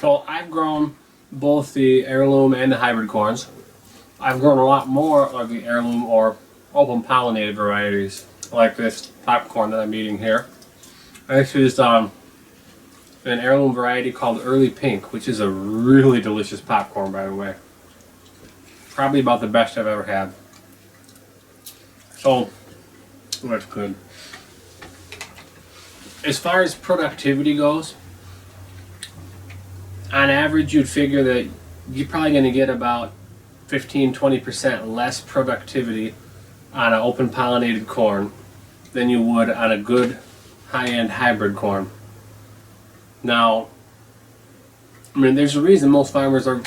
So I've grown both the heirloom and the hybrid corns. I've grown a lot more of the heirloom or open pollinated varieties, like this popcorn that I'm eating here. This is an heirloom variety called Early Pink, which is a really delicious popcorn, by the way. Probably about the best I've ever had. So, that's good. As far as productivity goes, on average you'd figure that you're probably going to get about 15-20% less productivity on an open pollinated corn than you would on a good high-end hybrid corn. Now, I mean, there's a reason most farmers are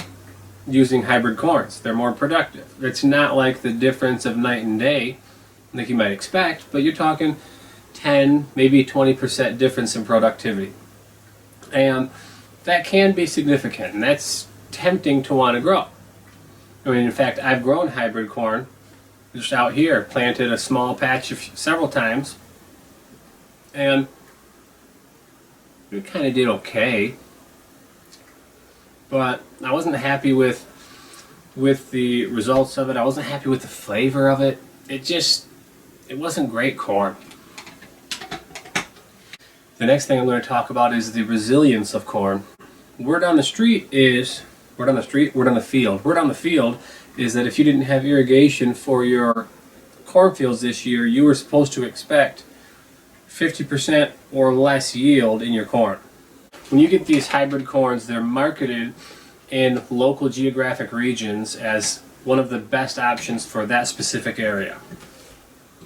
using hybrid corns. They're more productive. It's not like the difference of night and day like you might expect, but you're talking 10, maybe 20% difference in productivity. And that can be significant, and that's tempting to want to grow. I mean, in fact, I've grown hybrid corn just out here, planted a small patch several times, and it kind of did okay. But I wasn't happy with the results of it. I wasn't happy with the flavor of it. It wasn't great corn. The next thing I'm going to talk about is the resilience of corn. Word on the field is that if you didn't have irrigation for your cornfields this year, you were supposed to expect 50% or less yield in your corn. When you get these hybrid corns, they're marketed in local geographic regions as one of the best options for that specific area.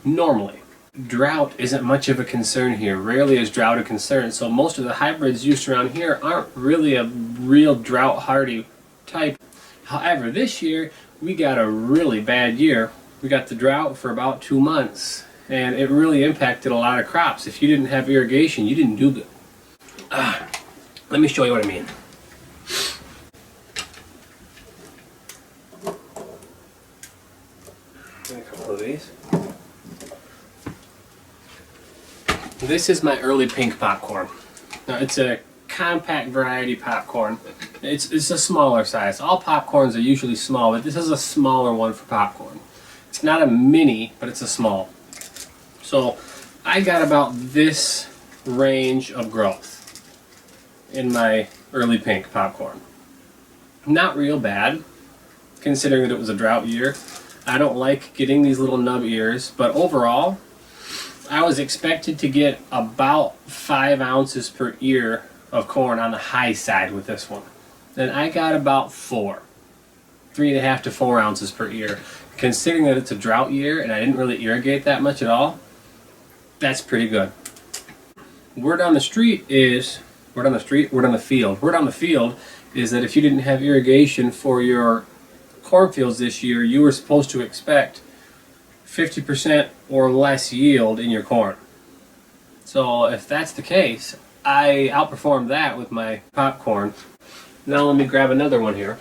Normally, drought isn't much of a concern here. Rarely is drought a concern, so most of the hybrids used around here aren't really a real drought hardy type. However, this year we got a really bad year. We got the drought for about 2 months, and it really impacted a lot of crops. If you didn't have irrigation, you didn't do good. Let me show you what I mean. A couple of these. This is my Early Pink popcorn. Now, it's a compact variety popcorn. It's a smaller size. All popcorns are usually small, but this is a smaller one for popcorn. It's not a mini, but it's a small. So I got about this range of growth in my Early Pink popcorn. Not real bad, considering that it was a drought year. I don't like getting these little nub ears, but overall, I was expected to get about 5 ounces per ear of corn on the high side with this one. And I got about 3.5 to 4 ounces per ear. Considering that it's a drought year and I didn't really irrigate that much at all, that's pretty good. Word on the field is that if you didn't have irrigation for your cornfields this year, you were supposed to expect 50% or less yield in your corn. So if that's the case, I outperformed that with my popcorn. Now let me grab another one here.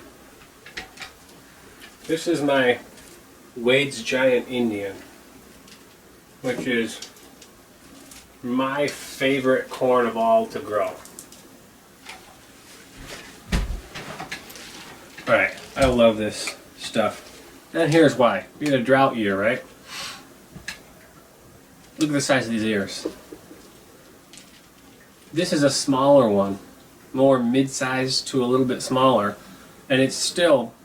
This is my Wade's Giant Indian, which is my favorite corn of all to grow. Alright, I love this stuff. And here's why. We had a drought year, right? Look at the size of these ears. This is a smaller one, more mid-sized to a little bit smaller, and it's still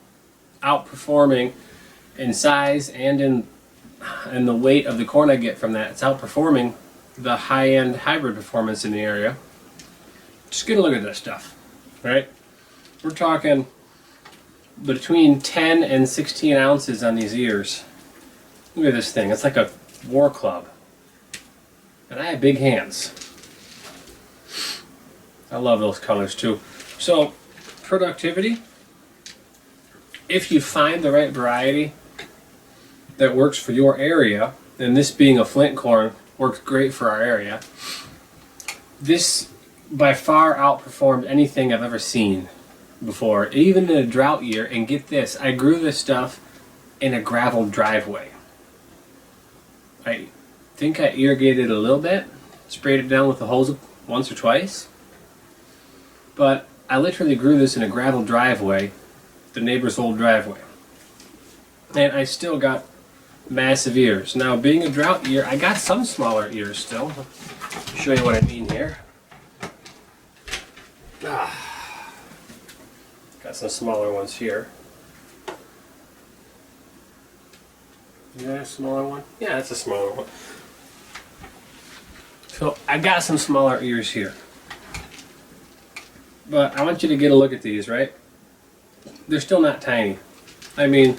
outperforming in size and in the weight of the corn I get from that. It's outperforming the high-end hybrid performance in the area. Just get a look at this stuff, right? We're talking between 10 and 16 ounces on these ears. Look at this thing. It's like a war club. And I have big hands. I love those colors too. So, productivity, if you find the right variety that works for your area, and this being a flint corn works great for our area, this by far outperformed anything I've ever seen before, even in a drought year. And get this, I grew this stuff in a gravel driveway. I think I irrigated a little bit, sprayed it down with the hose once or twice, but I literally grew this in a gravel driveway, the neighbor's old driveway. And I still got massive ears. Now, being a drought year, I got some smaller ears still. I'll show you what I mean here. Got some smaller ones here. Is that a smaller one? Yeah, that's a smaller one. So I got some smaller ears here. But I want you to get a look at these, right? They're still not tiny. I mean,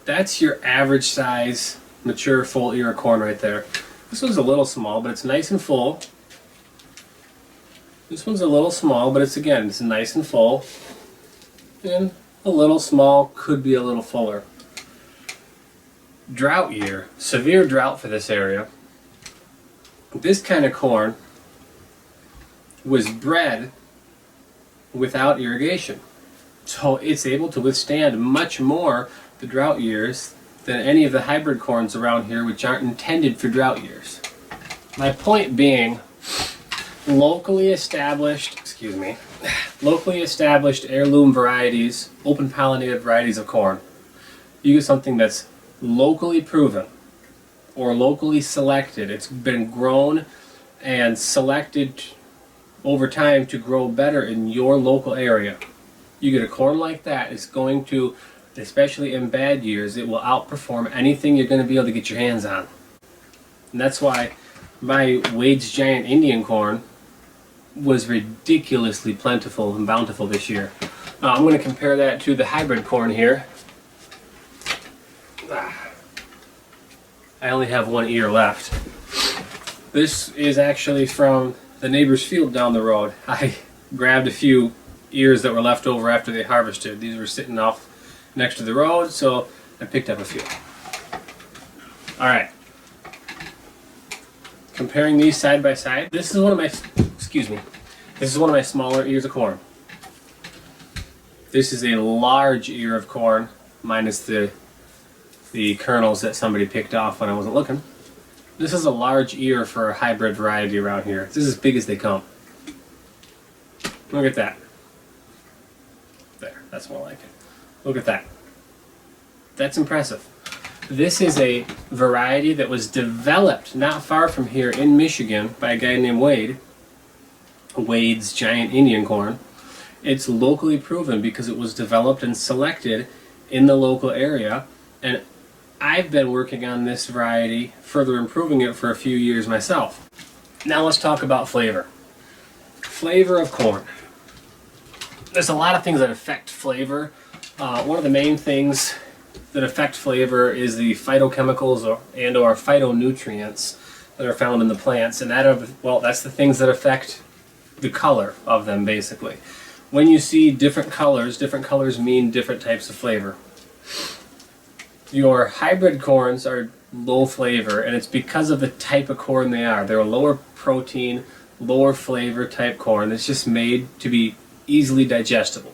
that's your average size, mature, full ear of corn right there. This one's a little small, but it's nice and full. This one's a little small, but it's nice and full. And a little small, could be a little fuller. Drought year, severe drought for this area. This kind of corn was bred without irrigation. So it's able to withstand much more the drought years than any of the hybrid corns around here, which aren't intended for drought years. My point being, locally established heirloom varieties, open pollinated varieties of corn, you get something that's locally proven or locally selected. It's been grown and selected over time to grow better in your local area. You get a corn like that, it's going to, especially in bad years, it will outperform anything you're going to be able to get your hands on. And that's why my Wade's Giant Indian corn was ridiculously plentiful and bountiful this year. I'm going to compare that to the hybrid corn here. I only have one ear left. This is actually from the neighbor's field down the road. I grabbed a few ears that were left over after they harvested. These were sitting off next to the road, so I picked up a few. Alright. Comparing these side by side, this is one of my, this is one of my smaller ears of corn. This is a large ear of corn, minus the kernels that somebody picked off when I wasn't looking. This is a large ear for a hybrid variety around here. This is as big as they come. Look at that. There, that's more like it. Look at that. That's impressive. This is a variety that was developed not far from here in Michigan by a guy named Wade. Wade's Giant Indian corn. It's locally proven because it was developed and selected in the local area, and I've been working on this variety, further improving it for a few years myself. Now let's talk about flavor. Flavor of corn. There's a lot of things that affect flavor. One of the main things that affect flavor is the phytochemicals or phytonutrients that are found in the plants, and that's the things that affect the color of them, basically. When you see different colors mean different types of flavor. Your hybrid corns are low flavor, and it's because of the type of corn they are. They're a lower protein, lower flavor type corn. It's just made to be easily digestible.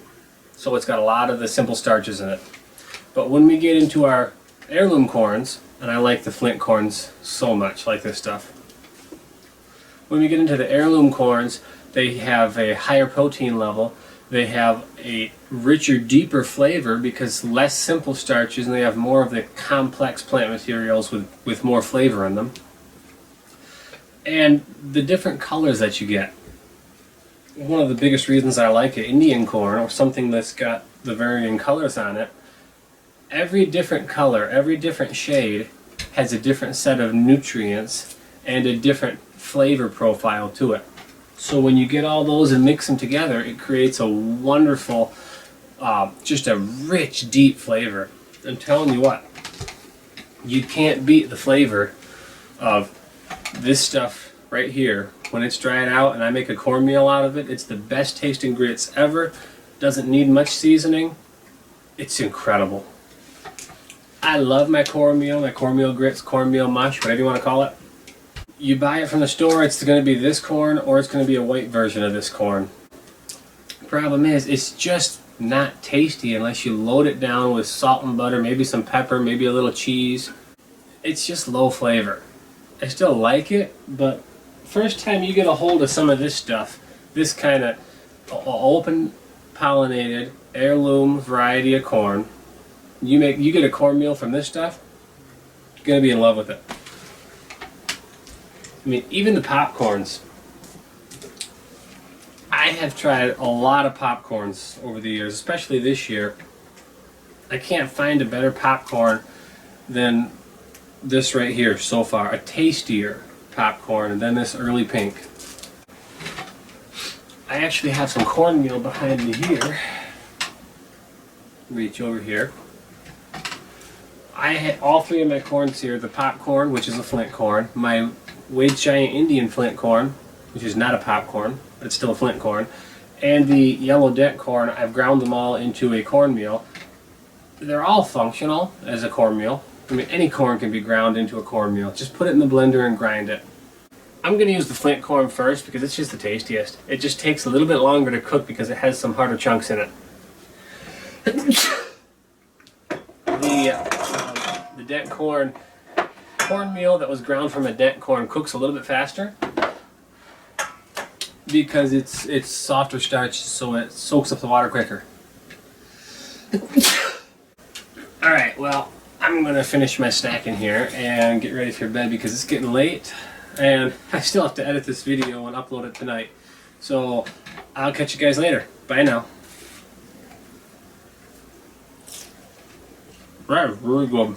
So it's got a lot of the simple starches in it. But when we get into our heirloom corns, and I like the flint corns so much, like this stuff. When we get into the heirloom corns, they have a higher protein level. They have a richer, deeper flavor because less simple starches, and they have more of the complex plant materials with more flavor in them. And the different colors that you get. One of the biggest reasons I like an Indian corn, or something that's got the varying colors on it, every different color, every different shade has a different set of nutrients and a different flavor profile to it. So when you get all those and mix them together, it creates a wonderful, just a rich, deep flavor. I'm telling you what, you can't beat the flavor of this stuff right here. When it's dried out and I make a cornmeal out of it, it's the best tasting grits ever. Doesn't need much seasoning. It's incredible. I love my cornmeal grits, cornmeal mush, whatever you want to call it. You buy it from the store, it's going to be this corn or it's going to be a white version of this corn. Problem is, it's just not tasty unless you load it down with salt and butter, maybe some pepper, maybe a little cheese. It's just low flavor. I still like it, but first time you get a hold of some of this stuff, this kind of open pollinated heirloom variety of corn. You get a cornmeal from this stuff, you're gonna be in love with it. I mean, even the popcorns. I have tried a lot of popcorns over the years, especially this year. I can't find a better popcorn than this right here so far. A tastier popcorn than this early pink. I actually have some cornmeal behind me here. Reach over here. I had all three of my corns here. The popcorn, which is a flint corn. My Wade's Giant Indian flint corn, which is not a popcorn, but it's still a flint corn. And the yellow dent corn, I've ground them all into a cornmeal. They're all functional as a cornmeal. I mean, any corn can be ground into a cornmeal. Just put it in the blender and grind it. I'm going to use the flint corn first because it's just the tastiest. It just takes a little bit longer to cook because it has some harder chunks in it. The dent cornmeal that was ground from a dent corn cooks a little bit faster because it's softer starch, so it soaks up the water quicker. Alright, well, I'm going to finish my snacking here and get ready for bed because it's getting late and I still have to edit this video and upload it tonight. So I'll catch you guys later. Bye now. Right, really good.